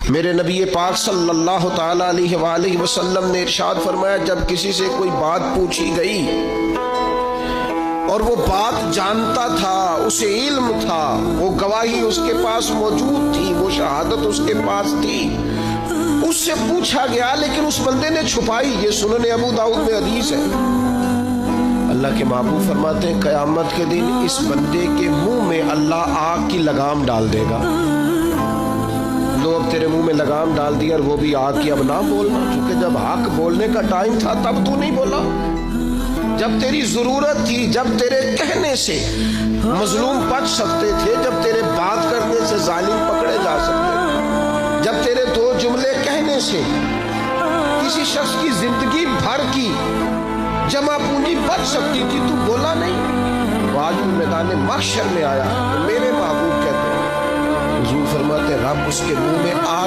میرے نبی پاک صلی اللہ تعالیٰ علیہ وآلہ وسلم نے ارشاد فرمایا جب کسی سے کوئی بات پوچھی گئی اور وہ بات جانتا تھا، اسے علم تھا، وہ گواہی اس کے پاس موجود تھی، وہ شہادت اس کے پاس تھی، اس سے پوچھا گیا لیکن اس بندے نے چھپائی، یہ سنن ابو داؤد میں حدیث ہے، اللہ کے محبوب فرماتے ہیں قیامت کے دن اس بندے کے منہ میں اللہ آگ کی لگام ڈال دے گا۔ لو اب تیرے منہ میں لگام ڈال دی اور وہ بھی آگ کی، اب نہ بولنا، چونکہ جب حق بولنے کا ٹائم تھا تب تو نہیں بولا، جب تیری ضرورت تھی، جب تیرے کہنے سے مظلوم بچ سکتے تھے، جب تیرے بات کرنے سے ظالم پکڑے جا سکتے تھے، جب تیرے دو جملے کہنے سے کسی شخص کی زندگی بھر کی جمع پونجی بچ سکتی تھی، تو بولا نہیں، وہ آج میدان محشر میں آیا تو میرے محبوب کہتے ہیں، حضور فرماتے ہیں رب اس کے منہ میں آگ